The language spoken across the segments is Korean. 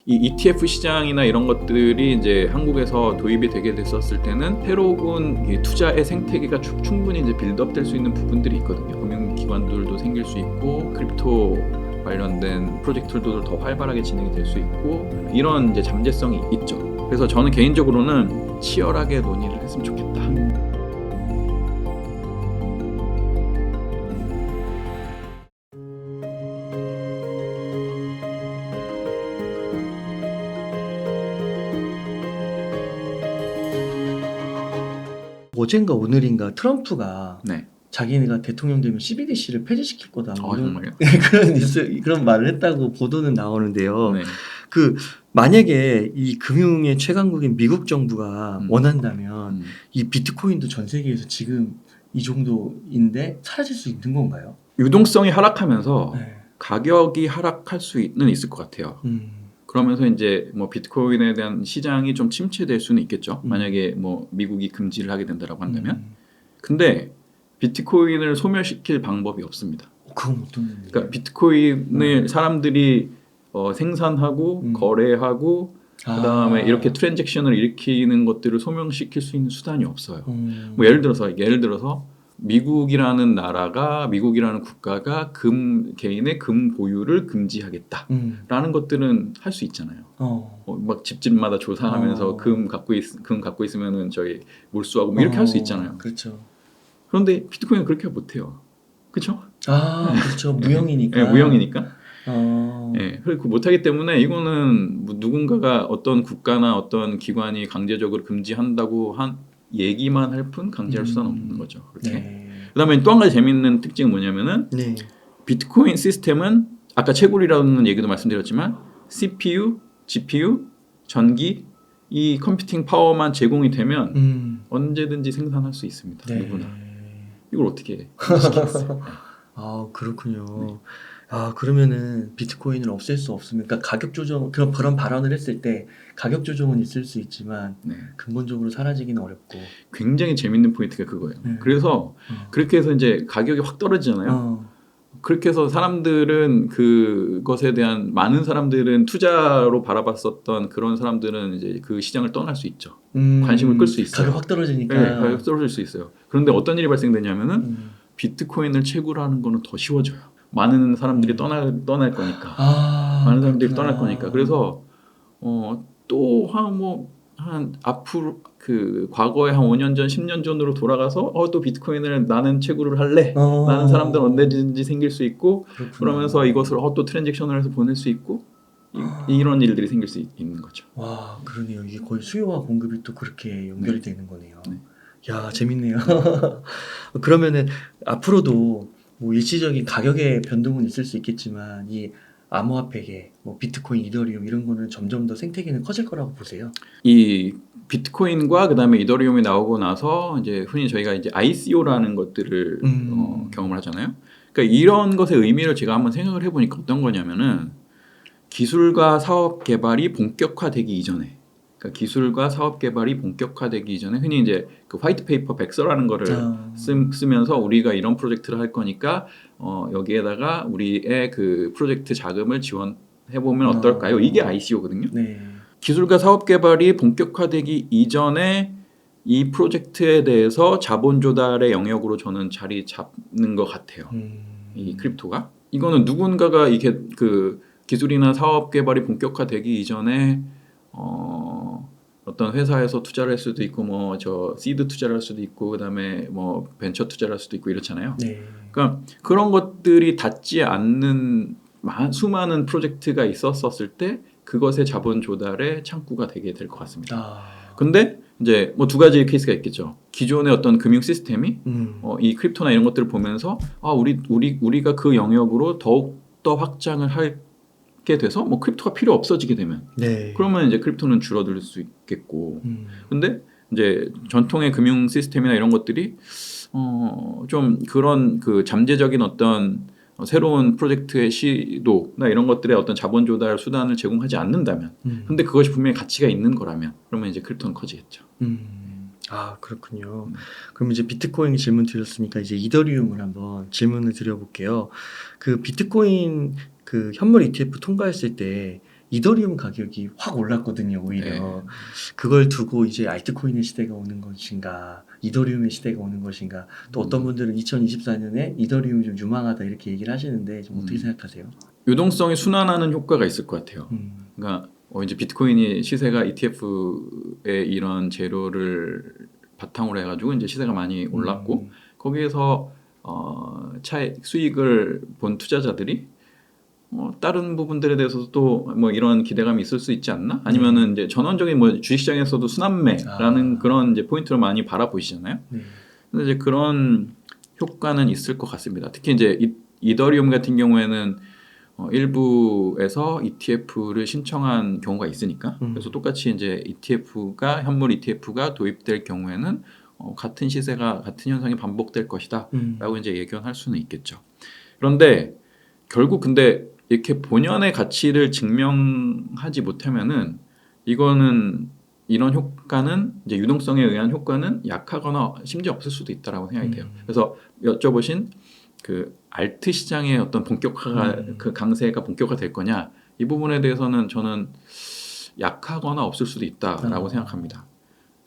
이 ETF 시장이나 이런 것들이 이제 한국에서 도입이 되게 됐었을 때는 새로운 이 투자의 생태계가 충분히 이제 빌드업될 수 있는 부분들이 있거든요. 금융기관들도 생길 수 있고 크립토 관련된 프로젝트들도 더 활발하게 진행이 될 수 있고 이런 이제 잠재성이 있죠. 그래서 저는 개인적으로는 치열하게 논의를 했으면 좋겠다. 어젠가 오늘인가 트럼프가 네. 자기네가 대통령 되면 CBDC를 폐지시킬 거다. 정말요? 그런 말을 했다고 보도는 나오는데요. 네. 그 만약에 이 금융의 최강국인 미국 정부가 원한다면 이 비트코인도 전 세계에서 지금 이 정도인데 사라질 수 있는 건가요? 유동성이 하락하면서 네. 가격이 하락할 수는 있을 것 같아요. 그러면서 이제 뭐 비트코인에 대한 시장이 좀 침체될 수는 있겠죠. 만약에 뭐 미국이 금지를 하게 된다라고 한다면. 근데 비트코인을 소멸시킬 방법이 없습니다. 그건 어떤 의미예요? 그러니까 비트코인을 사람들이 생산하고 거래하고 그다음에 이렇게 트랜잭션을 일으키는 것들을 소멸시킬 수 있는 수단이 없어요. 뭐 예를 들어서 미국이라는 나라가 미국이라는 국가가 개인의 금 보유를 금지하겠다라는 것들은 할 수 있잖아요. 막 집집마다 조사하면서 금 갖고 있으면은 저희 몰수하고 뭐 이렇게 할 수 있잖아요. 그렇죠. 그런데 비트코인은 그렇게 못해요. 그렇죠? 그렇죠. 무형이니까. 네, 무형이니까. 네, 그리고 못하기 때문에 이거는 뭐 누군가가 어떤 국가나 어떤 기관이 강제적으로 금지한다고 얘기만 할 뿐 강제할 수는 없는 거죠. 그렇게. 네. 그다음에 또 한 가지 재밌는 특징은 뭐냐면은 네. 비트코인 시스템은 아까 채굴이라는 얘기도 말씀드렸지만 CPU, GPU, 전기 이 컴퓨팅 파워만 제공이 되면 언제든지 생산할 수 있습니다. 네. 누구나. 이걸 어떻게 시키겠어요? 그렇군요. 네. 그러면은 비트코인을 없앨 수 없으면, 그러니까 가격 조정, 그런 발언을 했을 때 가격 조정은 있을 수 있지만 네. 근본적으로 사라지기는 어렵고. 굉장히 재밌는 포인트가 그거예요. 그래서 그렇게 해서 이제 가격이 확 떨어지잖아요. 그렇게 해서 사람들은 그것에 대한 많은 사람들은 투자로 바라봤었던 그런 사람들은 이제 그 시장을 떠날 수 있죠. 관심을 끌 수 있어요. 가격 확 떨어지니까. 네, 가격 떨어질 수 있어요. 그런데 어떤 일이 발생되냐면은 비트코인을 채굴하는 거는 더 쉬워져요. 많은 사람들이 떠날 거니까. 많은 사람들이 떠날 거니까. 그래서 또 한 앞으로 과거에 한 5년 전, 10년 전으로 돌아가서 또 비트코인을 나는 채굴을 할래. 라는 사람들은 언제든지 생길 수 있고 그렇구나. 그러면서 이것을 또 트랜잭션을 해서 보낼 수 있고 이런 일들이 생길 수 있는 거죠. 와, 그러네요. 이게 거의 수요와 공급이 또 그렇게 연결이 되는 거네요. 네. 야, 재밌네요. 그러면은 앞으로도 뭐 일시적인 가격의 변동은 있을 수 있겠지만 이 암호화폐계, 뭐 비트코인, 이더리움 이런 거는 점점 더 생태계는 커질 거라고 보세요. 이 비트코인과 그다음에 이더리움이 나오고 나서 이제 흔히 저희가 이제 ICO라는 것들을 경험을 하잖아요. 그러니까 이런 것의 의미를 제가 한번 생각을 해보니까 어떤 거냐면은 기술과 사업 개발이 본격화되기 이전에, 그러니까 기술과 사업 개발이 본격화되기 이전에 흔히 이제 그 화이트 페이퍼 백서라는 거를 쓰면서 우리가 이런 프로젝트를 할 거니까 여기에다가 우리의 그 프로젝트 자금을 지원해 보면 어떨까요? 이게 ICO거든요. 네. 기술과 사업 개발이 본격화되기 이전에 이 프로젝트에 대해서 자본 조달의 영역으로 저는 자리 잡는 것 같아요. 이 크립토가 이거는 누군가가 이게 그 기술이나 사업 개발이 본격화되기 이전에 어떤 회사에서 투자를 할 수도 있고 뭐 저 시드 투자를 할 수도 있고 그다음에 뭐 벤처 투자를 할 수도 있고 이렇잖아요. 네. 그러니까 그런 것들이 닿지 않는 수많은 프로젝트가 있었을 때 그것의 자본 조달의 창구가 되게 될 것 같습니다. 근데 이제 뭐 두 가지 케이스가 있겠죠. 기존의 어떤 금융 시스템이 이 크립토나 이런 것들을 보면서 우리가 그 영역으로 더욱 더 확장을 하게 돼서 뭐 크립토가 필요 없어지게 되면 그러면 이제 크립토는 줄어들 수 있겠고. 근데 이제 전통의 금융 시스템이나 이런 것들이 좀 그런 그 잠재적인 어떤 새로운 프로젝트의 시도나 이런 것들의 어떤 자본 조달 수단을 제공하지 않는다면, 근데 그것이 분명히 가치가 있는 거라면, 그러면 이제 크립토는 커지겠죠. 그렇군요. 그럼 이제 비트코인 질문 드렸으니까 이제 이더리움을 한번 질문을 드려볼게요. 그 비트코인 그 현물 ETF 통과했을 때 이더리움 가격이 확 올랐거든요. 오히려 네. 그걸 두고 이제 알트코인의 시대가 오는 것인가, 이더리움의 시대가 오는 것인가. 또 어떤 분들은 2024년에 이더리움이 좀 유망하다 이렇게 얘기를 하시는데 좀 어떻게 생각하세요? 유동성이 순환하는 효과가 있을 것 같아요. 그러니까 이제 비트코인이 시세가 ETF의 이런 재료를 바탕으로 해가지고 이제 시세가 많이 올랐고 거기에서 차익 수익을 본 투자자들이 다른 부분들에 대해서도 또 뭐 이런 기대감이 있을 수 있지 않나? 아니면은 이제 전원적인 뭐 주식시장에서도 순환매라는 그런 이제 포인트로 많이 바라보시잖아요. 네. 근데 이제 그런 효과는 있을 것 같습니다. 특히 이제 이더리움 같은 경우에는 일부에서 ETF를 신청한 경우가 있으니까 그래서 똑같이 이제 ETF가 현물 ETF가 도입될 경우에는 같은 시세가 같은 현상이 반복될 것이다라고 이제 예견할 수는 있겠죠. 그런데 결국 근데 이렇게 본연의 가치를 증명하지 못하면은 이거는 이런 효과는 이제 유동성에 의한 효과는 약하거나 심지어 없을 수도 있다라고 생각이 돼요. 그래서 여쭤보신 그 알트 시장의 어떤 본격화가 그 강세가 본격화될 거냐 이 부분에 대해서는 저는 약하거나 없을 수도 있다라고 생각합니다.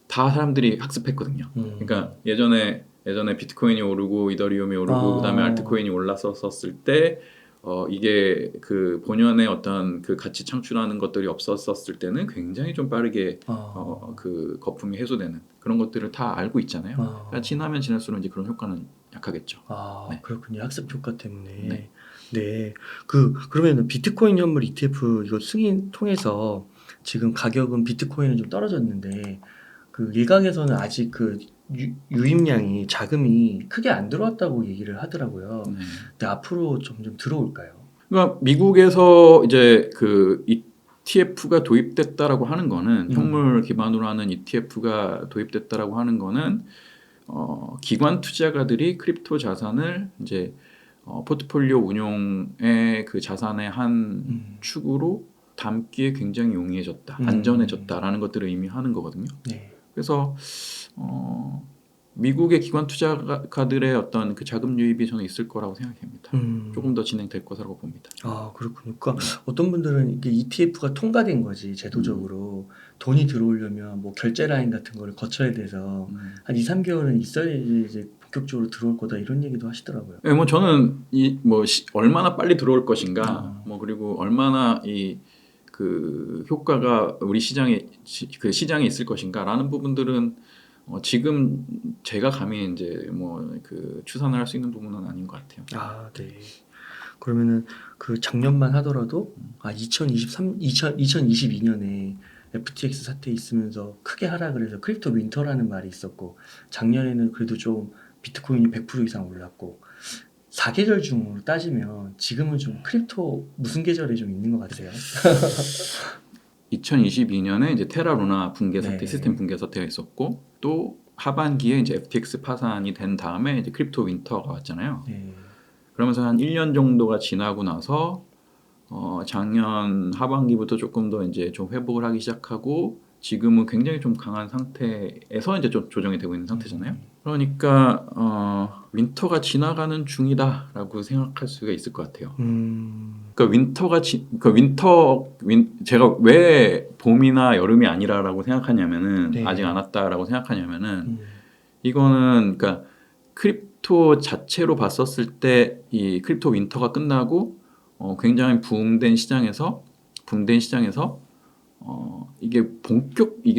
다 사람들이 학습했거든요. 그러니까 예전에 비트코인이 오르고 이더리움이 오르고 그다음에 알트코인이 올랐었을 때 이게 그 본연의 어떤 그 가치 창출하는 것들이 없었을 때는 굉장히 좀 빠르게 그 거품이 해소되는 그런 것들을 다 알고 있잖아요. 그러니까 지나면 지날수록 이제 그런 효과는 약하겠죠. 네. 그렇군요. 학습 효과 때문에. 네. 네. 그러면 비트코인 현물 ETF 이거 승인 통해서 지금 가격은 비트코인은 좀 떨어졌는데 그 일각에서는 아직 그 유입량이 자금이 크게 안 들어왔다고 얘기를 하더라고요. 네. 근데 앞으로 점점 들어올까요? 그러니까 미국에서 이제 그 ETF가 도입됐다라고 하는 거는 현물 기반으로 하는 ETF가 도입됐다라고 하는 거는 기관 투자가들이 크립토 자산을 이제 포트폴리오 운용의 그 자산의 한 축으로 담기에 굉장히 용이해졌다, 안전해졌다라는 것들을 의미하는 거거든요. 네. 그래서 미국의 기관 투자가들의 어떤 그 자금 유입이 저는 있을 거라고 생각합니다. 조금 더 진행될 거라고 봅니다. 그렇군요. 그러니까 어떤 분들은 이게 ETF가 통과된 거지 제도적으로 돈이 들어오려면 뭐 결제 라인 같은 거를 거쳐야 돼서 한 2, 3개월은 있어야지 이제 본격적으로 들어올 거다 이런 얘기도 하시더라고요. 네, 뭐 저는 얼마나 빨리 들어올 것인가, 뭐 그리고 얼마나 그 효과가 우리 시장에 있을 것인가라는 부분들은 지금 제가 감히 이제 그 추산을 할 수 있는 부분은 아닌 것 같아요. 네. 그러면은 그 작년만 하더라도 2022년에 FTX 사태 있으면서 크게 하락을 해서 크립토 윈터라는 말이 있었고 작년에는 그래도 좀 비트코인이 100% 이상 올랐고 4계절 중으로 따지면 지금은 좀 크립토 무슨 계절에 좀 있는 것 같아요? 2022년에 이제 테라 루나 붕괴 사태, 네. 시스템 붕괴 사태가 있었고 또 하반기에 이제 FTX 파산이 된 다음에 이제 크립토 윈터가 왔잖아요. 네. 그러면서 한 1년 정도가 지나고 나서 작년 하반기부터 조금 더 이제 좀 회복을 하기 시작하고 지금은 굉장히 좀 강한 상태에서 이제 좀 조정이 되고 있는 상태잖아요. 그러니까 윈터가 지나가는 중이다라고 생각할 수가 있을 것 같아요. 그러니까 제가 왜 봄이나 여름이 아니라라고 생각하냐면은 네. 아직 안 왔다라고 생각하냐면은 이거는 그러니까 크립토 자체로 봤었을 때 이 크립토 윈터가 끝나고 굉장히 붐된 시장에서 이게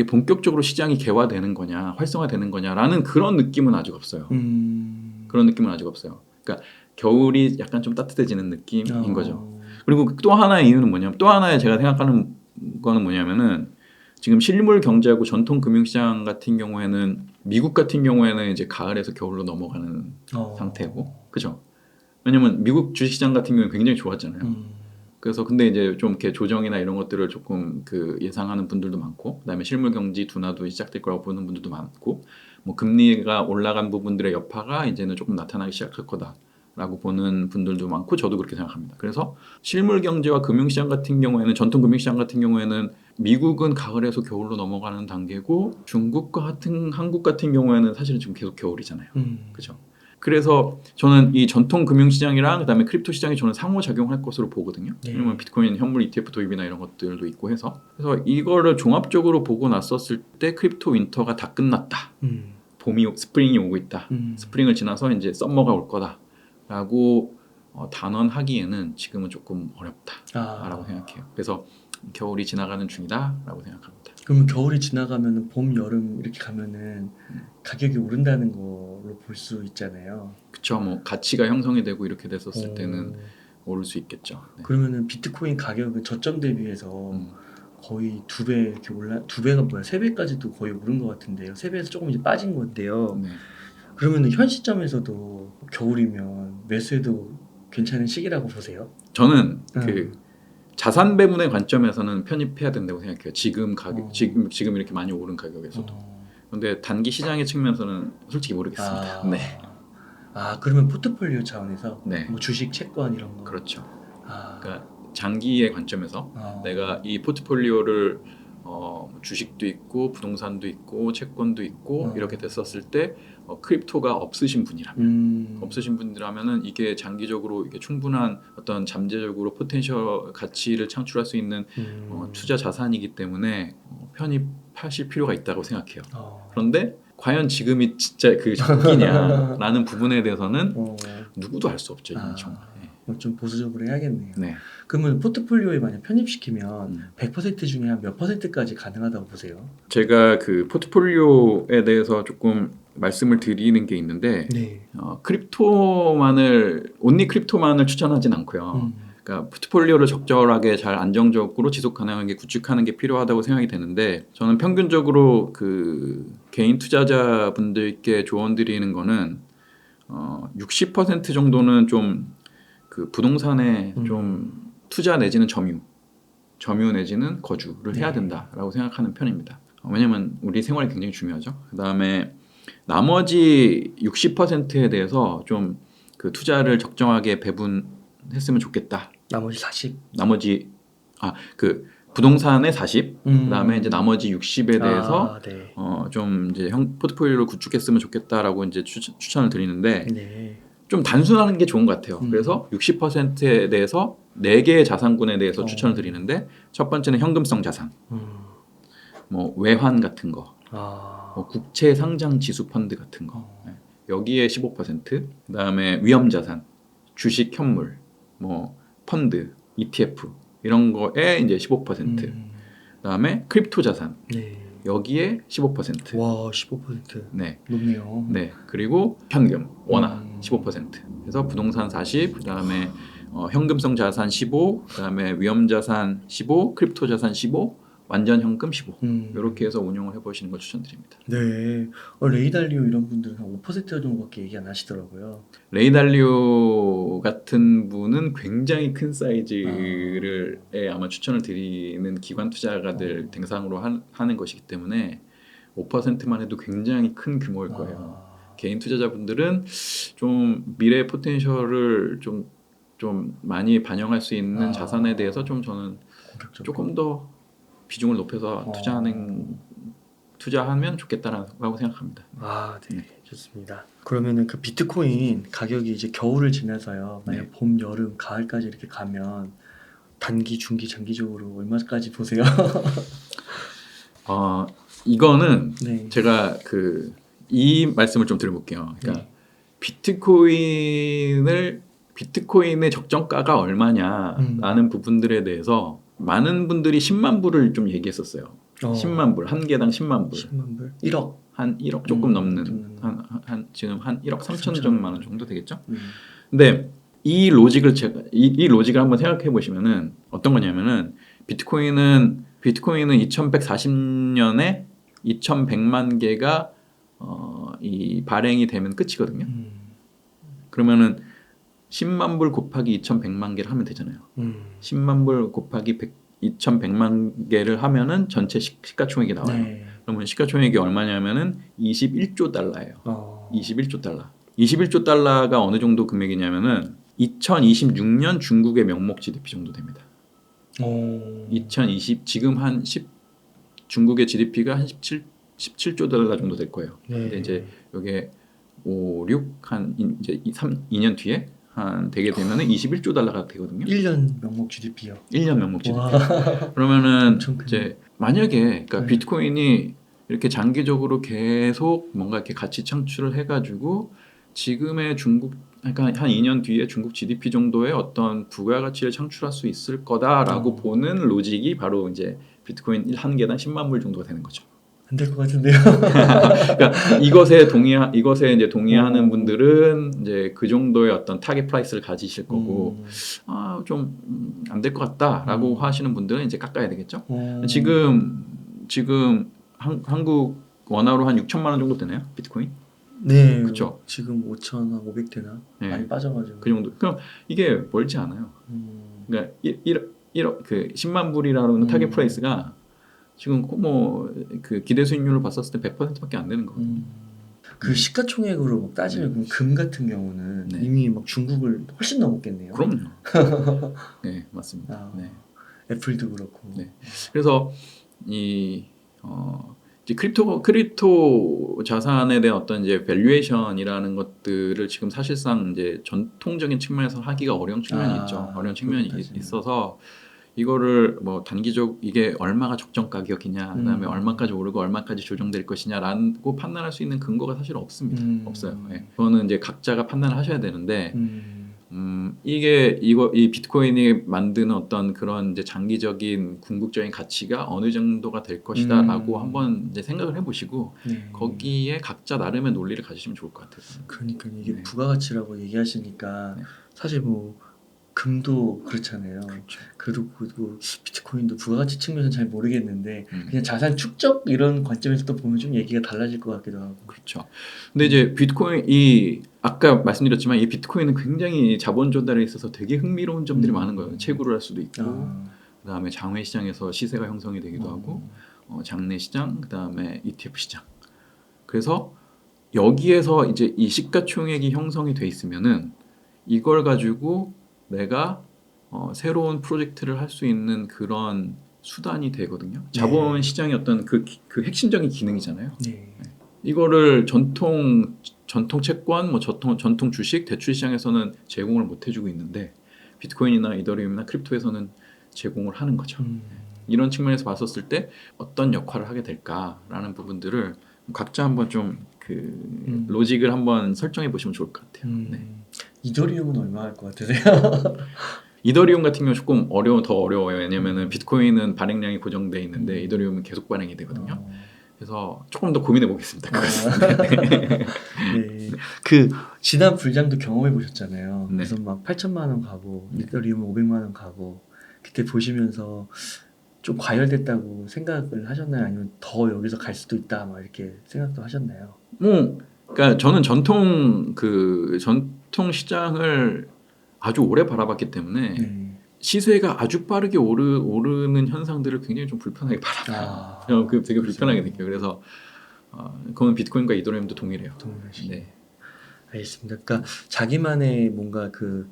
본격적으로 시장이 개화되는 거냐, 활성화되는 거냐라는 그런 느낌은 아직 없어요. 그런 느낌은 아직 없어요. 그러니까 겨울이 약간 좀 따뜻해지는 느낌인 거죠. 그리고 또 하나의 이유는 뭐냐면 또 하나의 제가 생각하는 거는 뭐냐면은 지금 실물 경제하고 전통 금융시장 같은 경우에는 미국 같은 경우에는 이제 가을에서 겨울로 넘어가는 상태고, 그죠? 왜냐면 미국 주식시장 같은 경우는 굉장히 좋았잖아요. 그래서 근데 이제 좀 이렇게 조정이나 이런 것들을 조금 그 예상하는 분들도 많고, 그다음에 실물 경기 둔화도 시작될 거라고 보는 분들도 많고, 뭐 금리가 올라간 부분들의 여파가 이제는 조금 나타나기 시작할 거다라고 보는 분들도 많고, 저도 그렇게 생각합니다. 그래서 실물 경제와 금융시장 같은 경우에는 전통 금융시장 같은 경우에는 미국은 가을에서 겨울로 넘어가는 단계고, 중국과 한국 같은 경우에는 사실은 지금 계속 겨울이잖아요. 그죠? 그래서 저는 이 전통 금융시장이랑 그다음에 크립토 시장이 저는 상호작용할 것으로 보거든요. 네. 왜냐면 비트코인 현물 ETF 도입이나 이런 것들도 있고 해서 그래서 이거를 종합적으로 보고 났었을 때 크립토 윈터가 다 끝났다. 스프링이 오고 있다. 스프링을 지나서 이제 썸머가 올 거다라고 단언하기에는 지금은 조금 어렵다라고 생각해요. 그래서 겨울이 지나가는 중이다라고 생각합니다. 그러면 겨울이 지나가면 봄, 여름 이렇게 가면은 가격이 오른다는 걸로 볼 수 있잖아요. 그쵸. 뭐 가치가 형성이 되고 이렇게 됐었을 때는 오를 수 있겠죠. 네. 그러면은 비트코인 가격은 저점 대비해서 거의 2배 이렇게 올라, 2배가 뭐야? 3배까지도 거의 오른 것 같은데요. 3배에서 조금 이제 빠진 건데요. 네. 그러면은 현 시점에서도 겨울이면 매수해도 괜찮은 시기라고 보세요? 저는 그 자산 배분의 관점에서는 편입해야 된다고 생각해요. 지금 가격, 지금 이렇게 많이 오른 가격에서도. 그런데 단기 시장의 측면에서는 솔직히 모르겠습니다. 네. 그러면 포트폴리오 차원에서 네. 뭐 주식, 채권 이런 거. 그렇죠. 그러니까 장기의 관점에서 내가 이 포트폴리오를 주식도 있고 부동산도 있고 채권도 있고 이렇게 됐었을 때 크립토가 없으신 분이라면은 이게 장기적으로 이게 충분한 어떤 잠재적으로 포텐셜 가치를 창출할 수 있는 투자 자산이기 때문에 편입하실 필요가 있다고 생각해요. 그런데 과연 지금이 진짜 그 적기냐라는 부분에 대해서는 누구도 알 수 없죠. 이미 정말. 좀 보수적으로 해야겠네요. 네. 그러면 포트폴리오에 만약 편입시키면 100% 중에 한 몇 %까지 가능하다고 보세요? 제가 그 포트폴리오에 대해서 조금 말씀을 드리는 게 있는데 온리 크립토만을 추천하진 않고요. 그러니까 포트폴리오를 적절하게 잘 안정적으로 지속 가능하게 구축하는 게 필요하다고 생각이 되는데 저는 평균적으로 그 개인 투자자분들께 조언드리는 거는 60% 정도는 좀 그 부동산에 좀 투자 내지는 점유 내지는 거주를 해야 된다라고 생각하는 편입니다. 왜냐면 우리 생활이 굉장히 중요하죠. 그다음에 나머지 60%에 대해서 좀 그 투자를 적정하게 배분했으면 좋겠다. 나머지 그 부동산의 40, 그다음에 이제 나머지 60에 대해서 좀 이제 포트폴리오를 구축했으면 좋겠다라고 이제 추천을 드리는데 좀 단순하는 게 좋은 것 같아요. 그래서 60%에 대해서 4개의 자산군에 대해서 추천을 드리는데 첫 번째는 현금성 자산, 뭐 외환 같은 거, 뭐 국채 상장 지수 펀드 같은 거 여기에 15%, 그다음에 위험 자산, 주식 현물, 뭐 펀드, ETF 이런 거에 이제 15%, 그다음에 크립토 자산 여기에 15%. 와, 15%. 네. 높네요. 네. 그리고 현금, 원화 15%. 그래서 부동산 40, 그다음에 현금성 자산 15, 그다음에 위험 자산 15, 크립토 자산 15, 완전 현금 15. 이렇게 해서 운영을 해보시는 걸 추천드립니다. 네. 레이 달리오 이런 분들은 한 5% 정도밖에 얘기 안 하시더라고요. 레이 달리오 같은 분은 굉장히 큰 사이즈를 아마 추천을 드리는 기관 투자가들 대상으로 하는 것이기 때문에 5%만 해도 굉장히 큰 규모일 거예요. 개인 투자자분들은 좀 미래 포텐셜을 좀 많이 반영할 수 있는 자산에 대해서 좀 저는 조금 더 비중을 높여서 투자하면 좋겠다라고 생각합니다. 네. 좋습니다. 그러면은 그 비트코인 가격이 이제 겨울을 지나서요. 만약 봄, 여름, 가을까지 이렇게 가면 단기, 중기, 장기적으로 얼마까지 보세요? 이거는 제가 이 말씀을 좀 드려볼게요. 그러니까 비트코인의 적정가가 얼마냐라는 부분들에 대해서 많은 분들이 10만 불을 좀 얘기했었어요. 10만 불, 한 개당 10만 불. 10만 불? 1억? 한 1억 조금 넘는 지금 한 1억 3천만 원 정도 되겠죠. 근데 이 로직을 이 로직을 한번 생각해 보시면은 어떤 거냐면은 비트코인은 2140년에 2100만 개가 이 발행이 되면 끝이거든요. 그러면은 10만 불 곱하기 2100만 개를 하면 되잖아요. 10만 불 곱하기 2100만 개를 하면은 전체 시가총액이 나와요. 그러면 시가총액이 얼마냐면은 21조 달러예요. 21조 달러. 21조 달러가 어느 정도 금액이냐면은 2026년 중국의 명목 GDP 정도 됩니다. 지금 중국의 GDP가 한 17조 달러 정도 될 거예요. 근데 이제 이게 5, 6, 한 이제 2년 뒤에 한 되게 되면은 21조 달러가 되거든요. 1년 명목 GDP요. 1년 명목 GDP. 와. 그러면은 엄청 크네. 이제 만약에 그러니까 네. 비트코인이 이렇게 장기적으로 계속 뭔가 이렇게 가치 창출을 해가지고 지금의 중국 그러니까 한 2년 뒤에 중국 GDP 정도의 어떤 부가가치를 창출할 수 있을 거다라고 보는 로직이 바로 이제 비트코인 한 개당 10만 불 정도가 되는 거죠. 안 될 것 같은데요. 그러니까 이것에 이제 동의하는 분들은 이제 그 정도의 어떤 타겟 프라이스를 가지실 거고 좀 안 될 것 같다라고 하시는 분들은 이제 깎아야 되겠죠. 지금 한국 원화로 한 6천만 원 정도 되나요? 비트코인? 네. 그쵸. 지금 5,500 되나? 네. 많이 빠져가지고. 그 정도. 그럼 이게 멀지 않아요. 그러니까 10만 불이라는 타겟 프라이스가 지금 뭐 그 기대 수익률을 봤었을 때 100%밖에 안 되는 거거든요. 그 시가총액으로 막 따지면 그럼 금 같은 경우는 네. 이미 막 중국을 훨씬 넘었겠네요. 그럼요. 네, 맞습니다. 네. 애플도 그렇고. 네. 그래서 이제 크립토 자산에 대한 어떤 이제 밸류에이션이라는 것들을 지금 사실상 이제 전통적인 측면에서 하기가 어려운 측면이 있죠. 어려운 측면이 있어서 이거를 뭐 단기적 이게 얼마가 적정 가격이냐, 그다음에 얼마까지 오르고 얼마까지 조정될 것이냐라고 판단할 수 있는 근거가 사실 없습니다. 없어요. 네. 그거는 이제 각자가 판단을 하셔야 되는데. 이 비트코인이 만드는 어떤 그런 이제 장기적인 궁극적인 가치가 어느 정도가 될 것이다라고 한번 이제 생각을 해보시고 거기에 각자 나름의 논리를 가지시면 좋을 것 같아요. 그러니까 이게 부가가치라고 얘기하시니까 사실 뭐 금도 그렇잖아요. 그래도 비트코인도 부가가치 측면은 잘 모르겠는데 그냥 자산 축적 이런 관점에서 또 보면 좀 얘기가 달라질 것 같기도 하고. 그렇죠. 근데 이제 비트코인 아까 말씀드렸지만 이 비트코인은 굉장히 자본 조달에 있어서 되게 흥미로운 점들이 많은 거예요. 채굴을 할 수도 있고, 그다음에 장외 시장에서 시세가 형성이 되기도 하고, 장내 시장, 그다음에 ETF 시장. 그래서 여기에서 이제 이 시가총액이 형성이 돼 있으면은 이걸 가지고 내가 새로운 프로젝트를 할 수 있는 그런 수단이 되거든요. 자본 시장의 어떤 그 핵심적인 기능이잖아요. 이거를 전통 채권, 뭐 전통 주식, 대출 시장에서는 제공을 못 해주고 있는데 비트코인이나 이더리움이나 크립토에서는 제공을 하는 거죠. 이런 측면에서 봤었을 때 어떤 역할을 하게 될까라는 부분들을 각자 한번 좀 그 로직을 한번 설정해 보시면 좋을 것 같아요. 네. 이더리움은 얼마 할 것 같으세요? 이더리움 같은 경우 조금 더 어려워요. 왜냐면은 비트코인은 발행량이 고정돼 있는데 이더리움은 계속 발행이 되거든요. 그래서 조금 더 고민해 보겠습니다. 네. 그 지난 불장도 경험해 보셨잖아요. 네. 그래서 막 8천만 원 가고 이더리움은 500만 원 가고 그때 보시면서 좀 과열됐다고 생각을 하셨나요? 아니면 더 여기서 갈 수도 있다 막 이렇게 생각도 하셨나요? 그러니까 저는 전통 시장을 아주 오래 바라봤기 때문에 시세가 아주 빠르게 오르는 현상들을 굉장히 좀 불편하게 바라봐요. 되게 불편하게 느껴요. 그래서 그건 비트코인과 이더리움도 동일해요. 네. 알겠습니다. 그러니까 자기만의 뭔가 그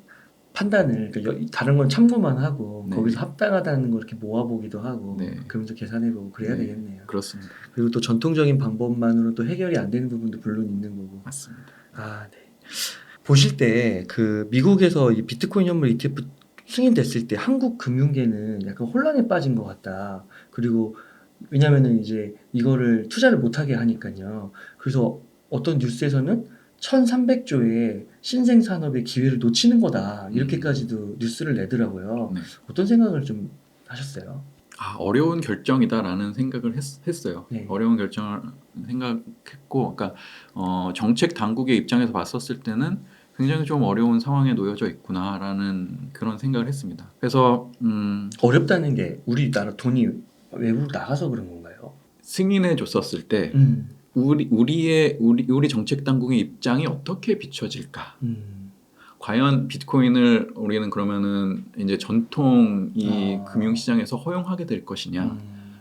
판단을 그러니까 다른 건 참고만 하고 거기서 합당하다는 걸 이렇게 모아보기도 하고 그러면서 계산해보고 그래야 되겠네요. 그렇습니다. 그리고 또 전통적인 방법만으로 또 해결이 안 되는 부분도 물론 있는 거고. 맞습니다. 네. 보실 때 그 미국에서 이 비트코인 현물 ETF 승인됐을 때 한국 금융계는 약간 혼란에 빠진 것 같다. 그리고 왜냐면은 이제 이거를 투자를 못하게 하니까요. 그래서 어떤 뉴스에서는 1,300조의 신생 산업의 기회를 놓치는 거다. 이렇게까지도 뉴스를 내더라고요. 어떤 생각을 좀 하셨어요? 어려운 결정이다라는 생각을 했어요. 어려운 결정을 생각했고, 그러니까 정책 당국의 입장에서 봤었을 때는 굉장히 좀 어려운 상황에 놓여져 있구나라는 그런 생각을 했습니다. 그래서 어렵다는 게 우리나라 돈이 외국 나가서 그런 건가요? 승인해 줬었을 때 우리 정책 당국의 입장이 어떻게 비춰질까? 과연 비트코인을 우리는 그러면은 이제 전통 이 금융시장에서 허용하게 될 것이냐?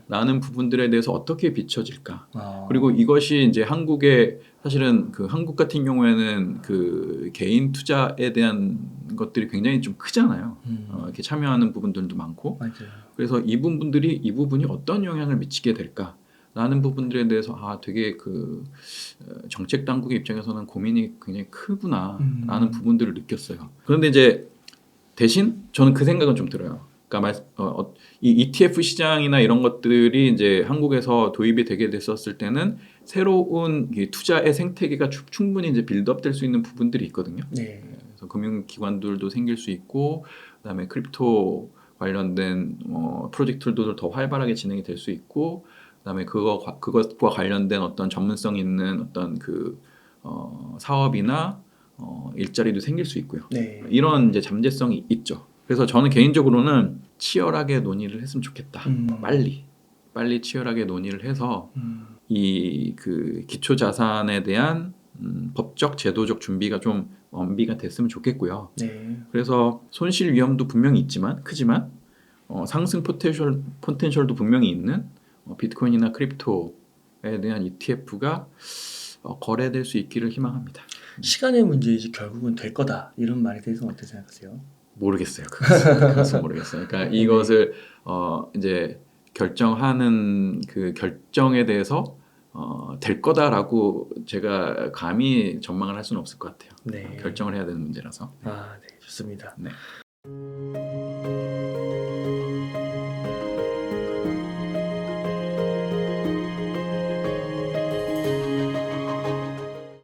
라는 부분들에 대해서 어떻게 비춰질까? 그리고 이것이 이제 사실은 그 한국 같은 경우에는 그 개인 투자에 대한 것들이 굉장히 좀 크잖아요. 이렇게 참여하는 부분들도 많고. 맞아요. 그래서 이 부분이 어떤 영향을 미치게 될까? 라는 부분들에 대해서 되게 정책 당국의 입장에서는 고민이 굉장히 크구나라는 부분들을 느꼈어요. 그런데 이제 대신 저는 그 생각은 좀 들어요. 그러니까 이 ETF 시장이나 이런 것들이 이제 한국에서 도입이 되게 됐었을 때는 새로운 이 투자의 생태계가 충분히 이제 빌드업될 수 있는 부분들이 있거든요. 네. 그래서 금융기관들도 생길 수 있고, 그다음에 크립토 관련된 프로젝트들도 더 활발하게 진행이 될 수 있고, 그다음에 그것과 관련된 어떤 전문성 있는 어떤 사업이나 일자리도 생길 수 있고요. 네. 이런 이제 잠재성이 있죠. 그래서 저는 개인적으로는 치열하게 논의를 했으면 좋겠다. 빨리 치열하게 논의를 해서 이 기초 자산에 대한 법적 제도적 준비가 좀 완비가 됐으면 좋겠고요. 네. 그래서 손실 위험도 분명히 크지만 상승 포텐셜도 분명히 있는 비트코인이나 크립토에 대한 ETF가 거래될 수 있기를 희망합니다. 시간의 문제이지 결국은 될 거다. 이런 말에 대해서는 어떻게 생각하세요? 모르겠어요. 그것은 모르겠어요. 그러니까 이것을 이제 결정하는 그 결정에 대해서 될 거다라고 제가 감히 전망을 할 수는 없을 것 같아요. 네. 결정을 해야 되는 문제라서. 네, 좋습니다. 네.